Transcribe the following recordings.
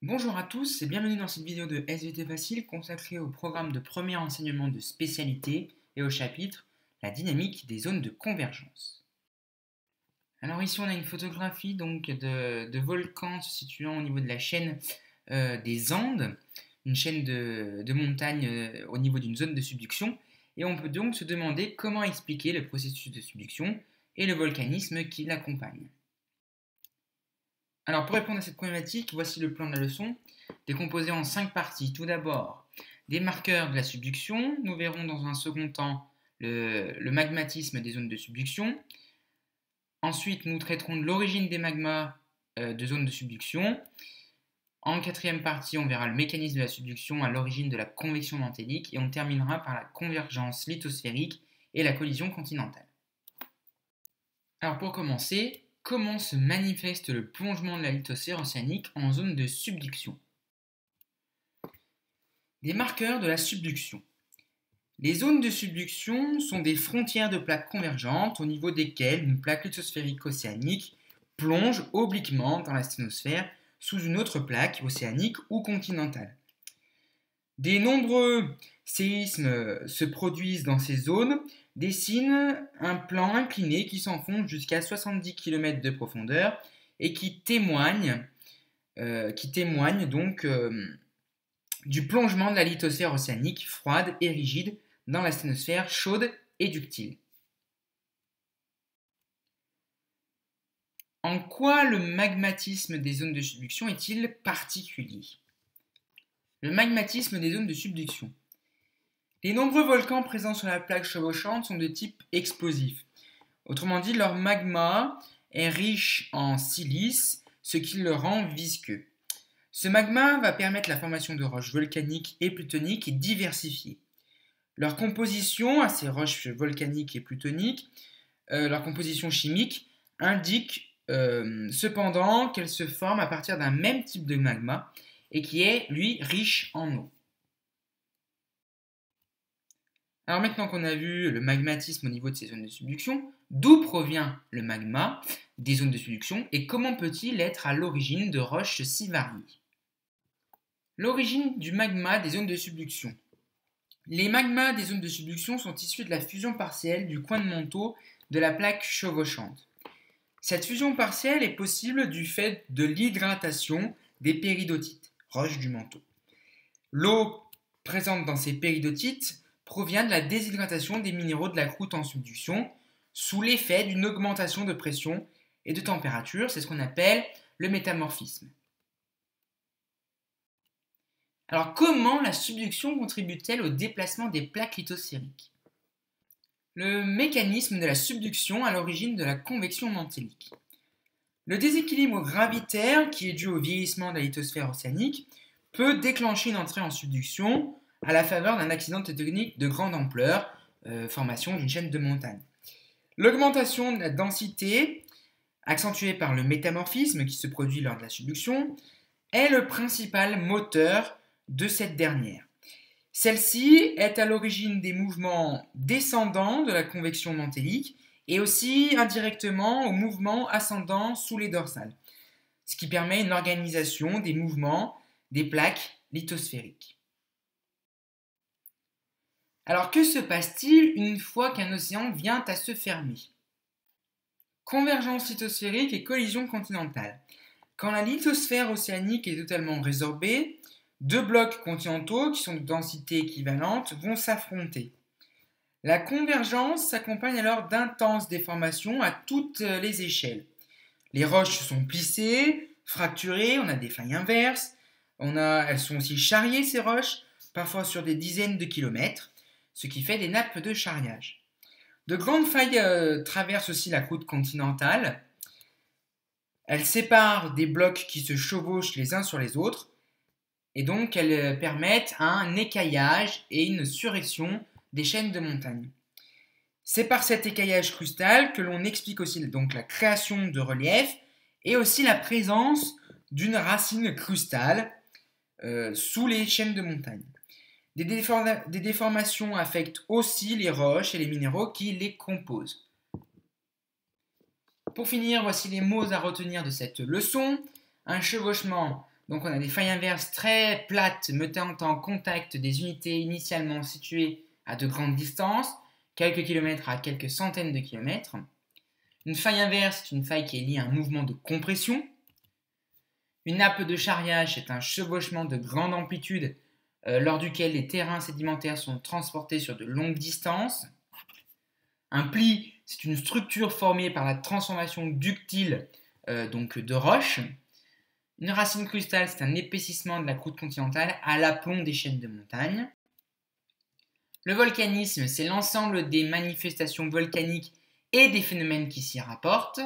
Bonjour à tous et bienvenue dans cette vidéo de SVT Facile consacrée au programme de premier enseignement de spécialité et au chapitre La dynamique des zones de convergence. Alors ici on a une photographie donc de volcans se situant au niveau de la chaîne des Andes, une chaîne de montagnes au niveau d'une zone de subduction, et on peut donc se demander comment expliquer le processus de subduction et le volcanisme qui l'accompagne. Alors pour répondre à cette problématique, voici le plan de la leçon, décomposé en 5 parties. Tout d'abord, des marqueurs de la subduction. Nous verrons dans un second temps le magmatisme des zones de subduction. Ensuite, nous traiterons de l'origine des magmas de zones de subduction. En quatrième partie, on verra le mécanisme de la subduction à l'origine de la convection mantélique et on terminera par la convergence lithosphérique et la collision continentale. Alors pour commencer, comment se manifeste le plongement de la lithosphère océanique en zone de subduction? Des marqueurs de la subduction. Les zones de subduction sont des frontières de plaques convergentes au niveau desquelles une plaque lithosphérique océanique plonge obliquement dans la sténosphère sous une autre plaque océanique ou continentale. Des nombreux séismes se produisent dans ces zones, dessinent un plan incliné qui s'enfonce jusqu'à 70 km de profondeur et qui témoigne donc du plongement de la lithosphère océanique froide et rigide dans la sténosphère chaude et ductile. En quoi le magmatisme des zones de subduction est-il particulier? Le magmatisme des zones de subduction. Les nombreux volcans présents sur la plaque chevauchante sont de type explosif. Autrement dit, leur magma est riche en silice, ce qui le rend visqueux. Ce magma va permettre la formation de roches volcaniques et plutoniques diversifiées. Leur composition à ces roches volcaniques et plutoniques, leur composition chimique, indique cependant qu'elles se forment à partir d'un même type de magma et qui est, lui, riche en eau. Alors maintenant qu'on a vu le magmatisme au niveau de ces zones de subduction, d'où provient le magma des zones de subduction et comment peut-il être à l'origine de roches si variées? L'origine du magma des zones de subduction. Les magmas des zones de subduction sont issus de la fusion partielle du coin de manteau de la plaque chevauchante. Cette fusion partielle est possible du fait de l'hydratation des péridotites, roches du manteau. L'eau présente dans ces péridotites provient de la déshydratation des minéraux de la croûte en subduction sous l'effet d'une augmentation de pression et de température, c'est ce qu'on appelle le métamorphisme. Alors comment la subduction contribue-t-elle au déplacement des plaques lithosphériques? Le mécanisme de la subduction à l'origine de la convection mantélique. Le déséquilibre gravitaire qui est dû au vieillissement de la lithosphère océanique peut déclencher une entrée en subduction à la faveur d'un accident tectonique de grande ampleur, formation d'une chaîne de montagnes. L'augmentation de la densité, accentuée par le métamorphisme qui se produit lors de la subduction, est le principal moteur de cette dernière. Celle-ci est à l'origine des mouvements descendants de la convection mantélique et aussi indirectement aux mouvements ascendants sous les dorsales, ce qui permet une organisation des mouvements des plaques lithosphériques. Alors que se passe-t-il une fois qu'un océan vient à se fermer? Convergence lithosphérique et collision continentale. Quand la lithosphère océanique est totalement résorbée, deux blocs continentaux qui sont de densité équivalente vont s'affronter. La convergence s'accompagne alors d'intenses déformations à toutes les échelles. Les roches sont plissées, fracturées, on a des failles inverses, elles sont aussi charriées ces roches, parfois sur des dizaines de kilomètres, ce qui fait des nappes de charriage. De grandes failles traversent aussi la croûte continentale. Elles séparent des blocs qui se chevauchent les uns sur les autres, et donc elles permettent un écaillage et une surrection des chaînes de montagnes. C'est par cet écaillage crustal que l'on explique aussi donc la création de relief et aussi la présence d'une racine crustale sous les chaînes de montagnes. Des déformations affectent aussi les roches et les minéraux qui les composent. Pour finir, voici les mots à retenir de cette leçon. Un chevauchement Donc on a des failles inverses très plates mettant en contact des unités initialement situées à de grandes distances, quelques kilomètres à quelques centaines de kilomètres. Une faille inverse est une faille qui est liée à un mouvement de compression. Une nappe de charriage est un chevauchement de grande amplitude lors duquel les terrains sédimentaires sont transportés sur de longues distances. Un pli, c'est une structure formée par la transformation ductile donc de roches. Une racine crustale, c'est un épaississement de la croûte continentale à l'aplomb des chaînes de montagne. Le volcanisme, c'est l'ensemble des manifestations volcaniques et des phénomènes qui s'y rapportent.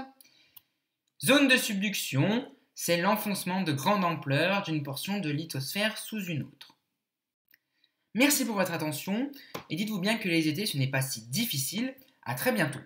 Zone de subduction, c'est l'enfoncement de grande ampleur d'une portion de lithosphère sous une autre. Merci pour votre attention et dites-vous bien que les étés, ce n'est pas si difficile. À très bientôt.